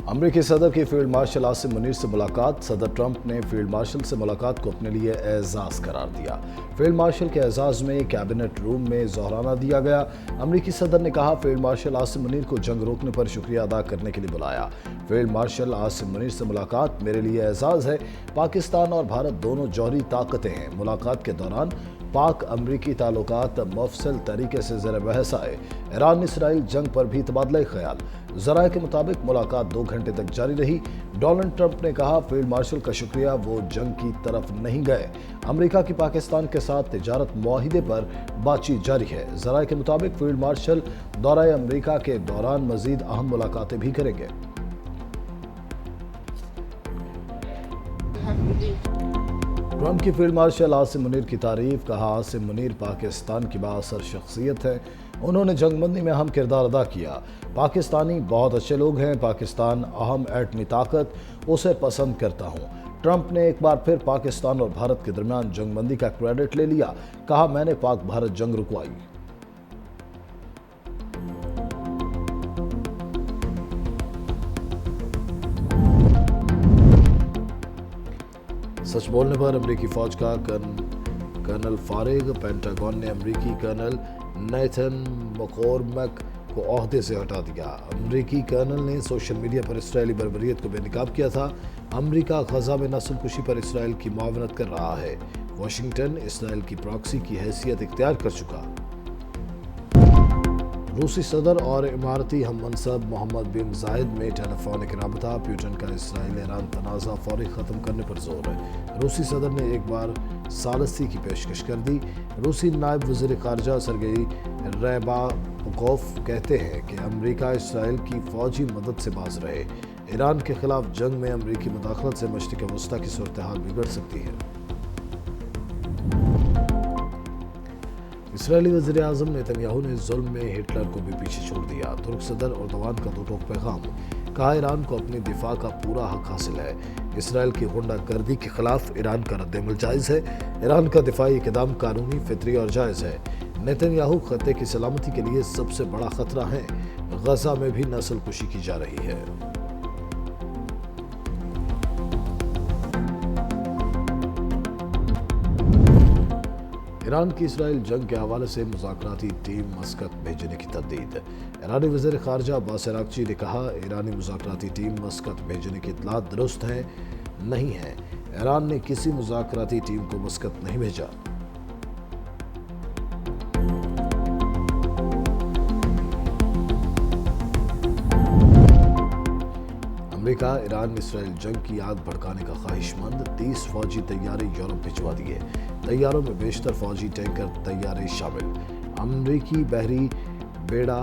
अमरीकी सदर की फील्ड मार्शल आसिम मुनीर से मुलाकात। सदर ट्रंप ने फील्ड मार्शल से मुलाकात को अपने लिए एजाज करार दिया। फील्ड मार्शल के एजाज में कैबिनेट रूम में ज़ोहराना दिया गया। अमरीकी सदर ने कहा, फील्ड मार्शल आसिम मुनीर को जंग रोकने पर शुक्रिया अदा करने के लिए बुलाया। फील्ड मार्शल आसिम मुनीर से मुलाकात मेरे लिए एजाज है। पाकिस्तान और भारत दोनों जौहरी ताकतें हैं। मुलाकात के दौरान पाक अमरीकी ताल्लुकात मफसल तरीके से ज़र बहस आए। ईरान इसराइल जंग पर भी तबादला ख्याल। ज़राए के मुताबिक मुलाकात 2 घंटे तक जारी रही। डोनाल्ड ट्रंप ने कहा, फील्ड मार्शल का शुक्रिया, वो जंग की तरफ नहीं गए। अमेरिका की पाकिस्तान के साथ तिजारत मुआहिदे पर बातचीत जारी है। ज़राए के मुताबिक फील्ड मार्शल दौरे अमेरिका के दौरान मजीद अहम मुलाकातें भी करेंगे। ट्रंप की फील्ड मार्शल आसिम मुनीर की तारीफ। कहा, आसिम मुनीर पाकिस्तान की बाअसर शख्सियत है। उन्होंने जंगबंदी में अहम किरदार अदा किया। पाकिस्तानी बहुत अच्छे लोग हैं। पाकिस्तान अहम एटमी ताकत, उसे पसंद करता हूँ। ट्रंप ने एक बार फिर पाकिस्तान और भारत के दरमियान जंगबंदी का क्रेडिट ले लिया। कहा, मैंने पाक भारत जंग रुकवाई। सच बोलने पर अमेरिकी फौज का कर्नल फारिग। पेंटागन ने अमेरिकी कर्नल नेथन मकॉर्मक को ओहदे से हटा दिया। अमेरिकी कर्नल ने सोशल मीडिया पर इसराइली बर्बरियत को बेनकाब किया था। अमेरिका गजा में नस्लकुशी पर इसराइल की मुआवनत कर रहा है। वाशिंगटन इसराइल की प्रॉक्सी की हैसियत इख्तियार कर चुका। रूसी सदर और इमारती हम मनसब मोहम्मद बिन जायद में टेलीफोनिक राबता। पुतिन का इसराइल ईरान तनाज़ा फौरी ख़त्म करने पर जोर है। रूसी सदर ने एक बार सालसी की पेशकश कर दी। रूसी नायब वज़ीर ख़ारजा सरगेई रैबाकोफ कहते हैं कि अमेरिका इसराइल की फ़ौजी मदद से बाज रहे। ईरान के खिलाफ जंग में अमेरिकी मुदाखलत से मशरिक़ वस्ता की सूरत हाल बिगड़ सकती है। इसराइली वज़ीर आज़म नेतन्याहू ने जुल्म में हिटलर को भी पीछे छोड़ दिया। तुर्क सदर एर्दोगान का दो टोक पैगाम। कहा, ईरान को अपनी दिफा का पूरा हक हासिल है। इसराइल की गुंडागर्दी के खिलाफ ईरान का रद्दअमल जायज़ है। ईरान का दिफाई इक़दाम कानूनी, फितरी और जायज़ है। नेतन्याहू खत्ते की सलामती के लिए सबसे बड़ा खतरा है। गजा में भी नस्लकुशी की जा रही है। ईरान की इसराइल जंग के हवाले से मुज़ाकराती टीम मस्कत भेजने की तरदीद। ईरानी वज़ीर ख़ारजा अब्बास अराग़ची ने कहा, ईरानी मुज़ाकराती टीम मस्कत भेजने की इत्तला दुरुस्त है नहीं है। ईरान ने किसी मुज़ाकराती टीम को मस्कत नहीं भेजा। अमेरिका ईरान इसराइल जंग की आग भड़काने का ख्वाहिशमंद। 30 फौजी तैयारे यूरोप भिजवा दिए। तैयारों में बेशतर फौजी टैंकर तैयारे शामिल। अमरीकी बहरी बेड़ा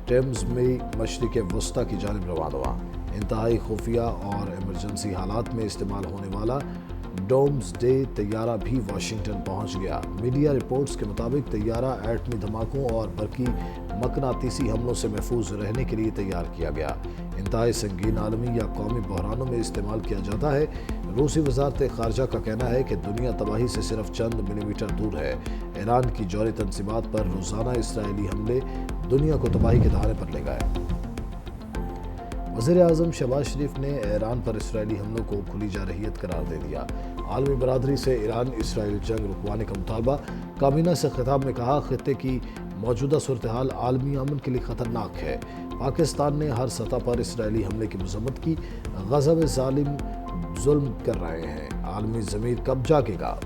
टेम्स में मशरिक़ वस्ता की जानिब रवाना हुआ। इंतहाई खुफिया और इमरजेंसी हालात में इस्तेमाल होने वाला डोम्सडे तैयारा भी वाशिंगटन पहुंच गया। मीडिया रिपोर्ट्स के मुताबिक तैयारा एटमी धमाकों और बरकी मकनातीसी हमलों से महफूज रहने के लिए तैयार किया गया। इंतहाई संगीन आलमी या कौमी बहरानों में इस्तेमाल किया जाता है। रूसी वज़ारत ख़ारजा का कहना है कि दुनिया तबाही से सिर्फ चंद मिलीमीटर दूर है। ईरान की जौहरी तनसीबात पर रोज़ाना इसराइली हमले दुनिया को तबाही के दहाने पर ले गए। वज़ीर आज़म शहबाज शरीफ ने ईरान पर इसराइली हमलों को खुली जारहियत करार दे दिया। आलमी बरादरी से ईरान इसराइल जंग रुकवाने का मुतालबा। काबीना से खिताब में कहा, खित्ते की मौजूदा सूरत हाल आलमी अमन के लिए ख़तरनाक है। पाकिस्तान ने हर सतह पर इसराइली हमले की मज़म्मत की। गज़ा में ज़ालिम जुल्म कर रहे हैं। आलमी ज़मीर कब जागेगा?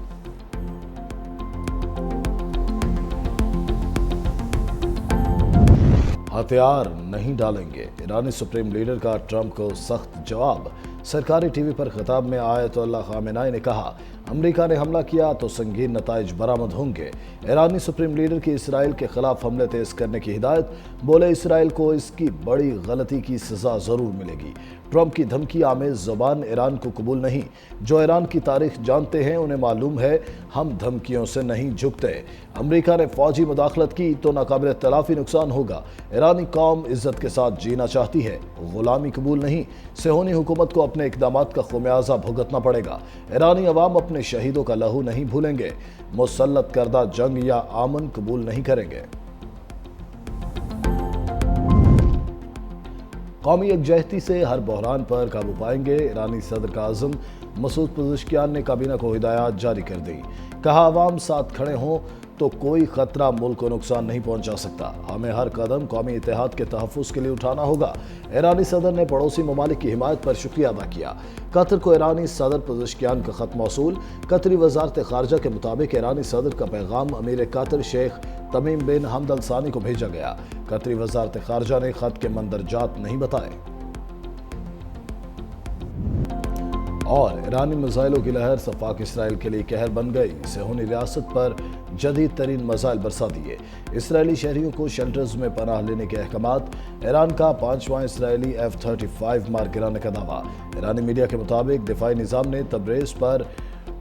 हथियार नहीं डालेंगे। ईरानी सुप्रीम लीडर का ट्रंप को सख्त जवाब। सरकारी टीवी पर खिताब में आयतुल्लाह खामेनी ने कहा, अमेरिका ने हमला किया तो संगीन नताइज बरामद होंगे। ईरानी सुप्रीम लीडर की इसराइल के खिलाफ हमले तेज करने की हिदायत। बोले, इसराइल को इसकी बड़ी गलती की सजा जरूर मिलेगी। ट्रंप की धमकी आमेज ज़बान ईरान को कबूल नहीं। जो ईरान की तारीख जानते हैं उन्हें मालूम है, हम धमकियों से नहीं झुकते। अमेरिका ने फौजी मुदाखलत की तो नाकाबिल तलाफी नुकसान होगा। ईरानी कौम इज्जत के साथ जीना चाहती है, गुलामी कबूल नहीं। सेहोनी हुकूमत को अपने इक़दामात का खुमियाजा भुगतना पड़ेगा। ईरानी अवाम अपने शहीदों का लहू नहीं भूलेंगे। मुसल्लत करदा जंग या आमन कबूल नहीं करेंगे। कौमी यकजहती से हर बहरान पर काबू पाएंगे। ईरानी सदर का आज़म मसूद पज़ेश्कियान ने काबीना को हिदायत जारी कर दी। कहा, अवाम साथ खड़े हों तो कोई खतरा मुल्क को नुकसान नहीं पहुंचा सकता। हमें हर कदम कौमी इत्तेहाद के तहफ़्फ़ुज़ के लिए उठाना होगा। ईरानी सदर ने पड़ोसी ममालिक की हिमायत पर शुक्रिया अदा किया। कतर को ईरानी सदर पज़ेश्कियान का खत मौसूल। कतरी वज़ारत ख़ारजा के मुताबिक ईरानी सदर का पैगाम अमीर कतर शेख तमीम बिन हमद अल सानी को भेजा गया। कतरी वज़ारत ख़ारजा ने खत के मंदरजात नहीं बताए। और ईरानी मिसाइलों की लहर सफाक इसराइल के लिए कहर बन गई। सेहूनी रियासत पर जदीद तरीन मिसाइल बरसा दिए। इसराइली शहरियों को शेल्टर्स में पनाह लेने के अहकामात। ईरान का 5वां इसराइली F-35 मार गिराने का दावा। ईरानी मीडिया के मुताबिक दिफाई निज़ाम ने तब्रेज़ पर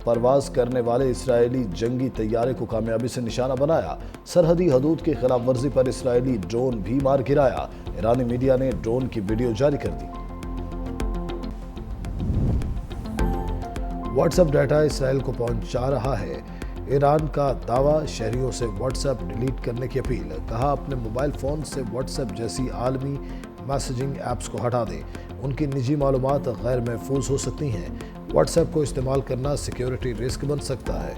परवाज करने वाले इसराइली जंगी तैयारे को कामयाबी से निशाना बनाया। सरहदी हदूद की खिलाफ वर्जी पर इसराइली ड्रोन भी मार गिराया। ईरानी मीडिया ने ड्रोन की वीडियो जारी कर दी। व्हाट्सएप डाटा इसराइल को पहुंचा रहा है। ईरान का दावा, शहरियों से व्हाट्सएप डिलीट करने की अपील। कहा, अपने मोबाइल फ़ोन से व्हाट्सएप जैसी आलमी मैसेजिंग ऐप्स को हटा दें। उनकी निजी मालूमात गैर महफूज हो सकती हैं। व्हाट्सएप को इस्तेमाल करना सिक्योरिटी रिस्क बन सकता है।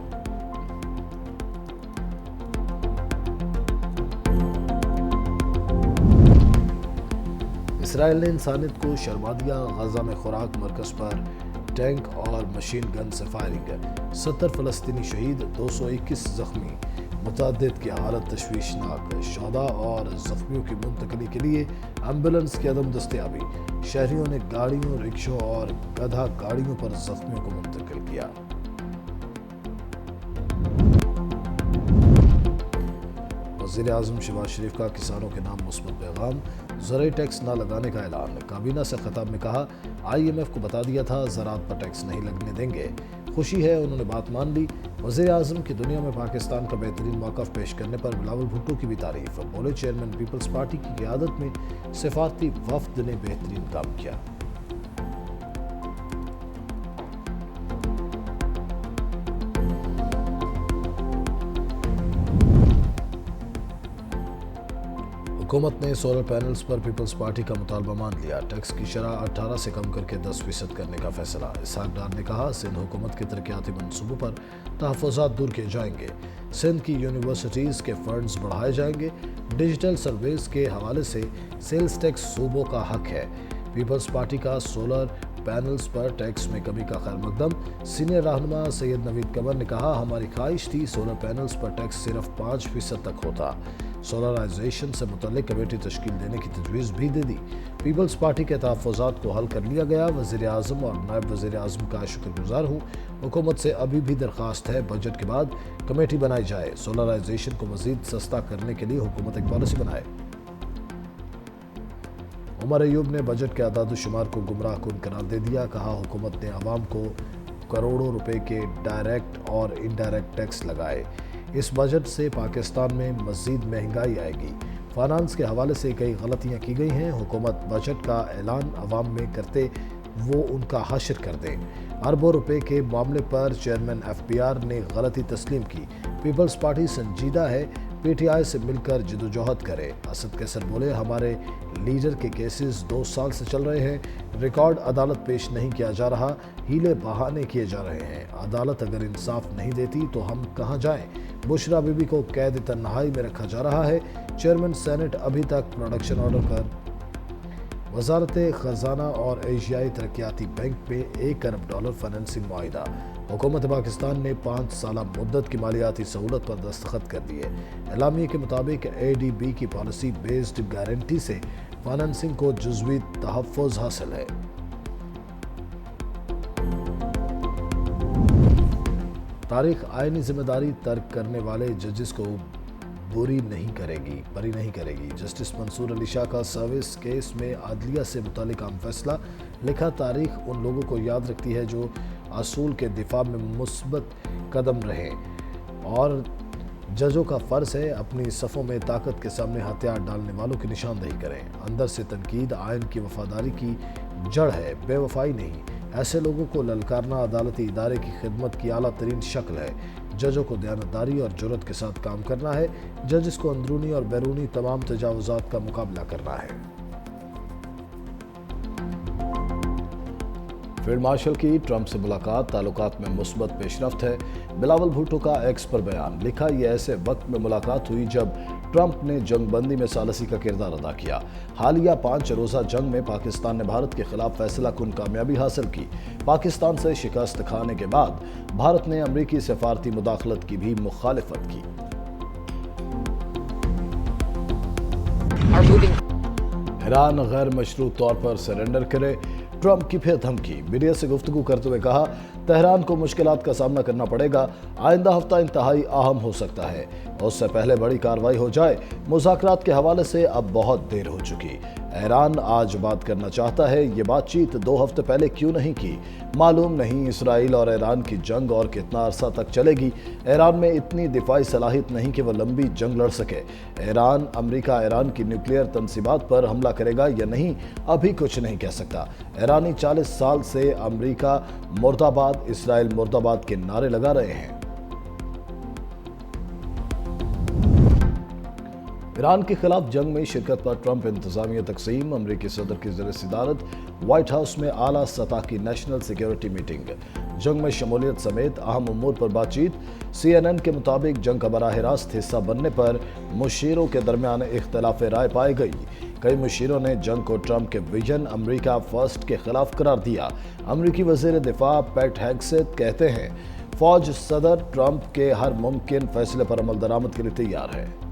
इसराइल ने इंसानियत को शर्मा दिया। गजा में खुराक मरकज पर टैंक और मशीन गन से फायरिंग। 70 फ़लस्तीनी शहीद, 221 जख्मी। मुतअद्दिद की हालत तशवीशनाक। शोहदा और जख्मियों की मुंतकली के लिए एम्बुलेंस की अदम दस्तयाबी। शहरियों ने गाड़ियों, रिक्शों और गधा गाड़ियों पर जख्मियों को मुंतकिल किया। वज़ीर आज़म शहबाज शरीफ का किसानों के नाम मुस्बत पैगाम। ज़राई टैक्स न लगाने का ऐलान। काबीना से खिताब में कहा, IMF को बता दिया था ज़राअत पर टैक्स नहीं लगने देंगे। खुशी है, उन्होंने बात मान ली। वज़ीर आज़म की दुनिया में पाकिस्तान का बेहतरीन मौक़िफ़ पेश करने पर बिलावल भुट्टो की भी तारीफ। बोले, चेयरमैन पीपल्स पार्टी की क़यादत में सिफारती वफ़द ने बेहतरीन काम किया। हुकूमत ने सोलर पैनल्स पर पीपल्स पार्टी का मुतालबा मान लिया। टैक्स की शरह 18 से कम करके 10% करने का फैसला। इसहाक डार ने कहा, सिंध हुकूमत के तरक्याती मनसूबों पर तहफ़्फ़ुज़ात दूर किए जाएंगे। सिंध की यूनिवर्सिटीज़ के फंड्स बढ़ाए जाएंगे। डिजिटल सर्विस के हवाले से सेल्स टैक्स सूबों का हक है। पीपल्स पार्टी का सोलर पैनल्स पर टैक्स में कमी का खैर मकदम। सीनियर रहनुमा सैयद नवीद कमर ने कहा, हमारी ख्वाहिश थी सोलर पैनल्स पर टैक्स सिर्फ 5% तक होता। सोलराइजेशन से मुतल्लिक कमेटी तश्कील देने की तजवीज़ भी दे दी। पीपल्स पार्टी के तहफ़्फ़ुज़ात को हल कर लिया गया। वज़ीर आज़म और नायब वज़ीर आज़म का शुक्रगुज़ार हूँ। हुकूमत से अभी भी दरख्वास्त है, बजट के बाद कमेटी बनाई जाए। सोलराइजेशन को मज़ीद सस्ता करने के लिए हुकूमत एक पॉलिसी बनाए। उमर अयूब ने बजट के अदाद-ओ-शुमार को गुमराह कुन करार दे दिया। कहा, हुकूमत ने अवाम को करोड़ों रुपए के डायरेक्ट और इनडायरेक्ट टैक्स लगाए। इस बजट से पाकिस्तान में मज़ीद महंगाई आएगी। फाइनेंस के हवाले से कई गलतियां की गई हैं। हुकूमत बजट का ऐलान अवाम में करते वो उनका हश्र कर दें। अरबों रुपए के मामले पर चेयरमैन FPR ने गलती तस्लीम की। पीपल्स पार्टी संजीदा है, PTI से मिलकर जदोजहद करे। असद कैसर बोले, हमारे लीडर के केसेस 2 साल से चल रहे हैं। रिकॉर्ड अदालत पेश नहीं किया जा रहा, हीले बहाने किए जा रहे हैं। अदालत अगर इंसाफ नहीं देती तो हम कहाँ जाएं? बुशरा बीबी को कैद तन्हाई में रखा जा रहा है। चेयरमैन सेनेट अभी तक प्रोडक्शन ऑर्डर पर। वजारत खजाना और एशियाई तरक्याती बैंक में $1 अरब फाइनेंसिंग मुआहिदा। हुकूमत पाकिस्तान ने 5 साला मुद्दत की मालियाती सहूलत पर दस्तखत कर दिए। एलामिया के मुताबिक ADB की पॉलिसी बेस्ड गारंटी से फाइनेंसिंग को जुज़वी तहफ़्फ़ुज़ हासिल है। तारीख आईनी जिम्मेदारी तर्क करने वाले जजेस को बरी नहीं करेगी। जस्टिस मंसूर अली शाह का सर्विस केस में आदलिया से मुतालिक अहम फैसला। लिखा, तारीख उन लोगों को याद रखती है जो असूल के दिफा में मुस्बत कदम रहे और जजों का फ़र्ज़ है अपनी सफ़ों में ताकत के सामने हथियार डालने वालों की निशानदेही करें। अंदर से तनकीद आयन की वफादारी की जड़ है, बेवफाई नहीं। ऐसे लोगों को ललकारना अदालती इदारे की खिदमत की आला तरीन शक्ल है। जजों को दयानतदारी और जुर्रत के साथ काम करना है। जजेस को अंदरूनी और बैरूनी तमाम तजावुज़ात का मुकाबला करना है। फील्ड मार्शल की ट्रंप से मुलाकात, ताल्लुकात में मुस्बत पेशरफ्त है। बिलावल भुट्टो का एक्स पर बयान, लिखा यह ऐसे वक्त में मुलाकात हुई जब ट्रंप ने जंगबंदी में सालसी का किरदार अदा किया। हालिया 5 रोज़ा जंग में पाकिस्तान ने भारत के खिलाफ फैसला कुन कामयाबी हासिल की। पाकिस्तान से शिकस्त खाने के बाद भारत ने अमरीकी सफारती मुदाखलत की भी मुखालिफत की। ईरान गैर मशरूत तौर पर सरेंडर करे, ट्रंप की फिर धमकी। मीडिया से गुफ्तगू करते हुए कहा, तेहरान को मुश्किलात का सामना करना पड़ेगा। आइंदा हफ्ता इंतहाई अहम हो सकता है, उससे पहले बड़ी कार्रवाई हो जाए। मुज़ाकरात के हवाले से अब बहुत देर हो चुकी। ईरान आज बात करना चाहता है, ये बातचीत 2 हफ्ते पहले क्यों नहीं की? मालूम नहीं इसराइल और ईरान की जंग और कितना अरसा तक चलेगी। ईरान में इतनी दिफाई सलाहियत नहीं कि वह लंबी जंग लड़ सके। अमेरिका ईरान की न्यूक्लियर तंसीबात पर हमला करेगा या नहीं, अभी कुछ नहीं कह सकता। ईरानी 40 साल से अमेरिका मुर्दाबाद, इसराइल मुर्दाबाद के नारे लगा रहे हैं। ईरान के खिलाफ जंग में शिरकत पर ट्रंप इंतजामिया तकसीम, अमरीकी सदर की ज़ेर सदारत व्हाइट हाउस में आला सतह की नेशनल सिक्योरिटी मीटिंग, जंग में शमूलियत समेत अहम उमूर पर बातचीत। CNN के मुताबिक जंग का बराह रास्त हिस्सा बनने पर मुशीरों के दरमियान इख्तलाफ राय पाई गई। कई मुशीरों ने जंग को ट्रंप के विजन अमरीका फर्स्ट के खिलाफ करार दिया। अमरीकी वज़ीर दिफा पैट हेग्सेथ कहते हैं, फौज सदर ट्रंप के हर मुमकिन फैसले पर अमल दरामद के लिए तैयार है।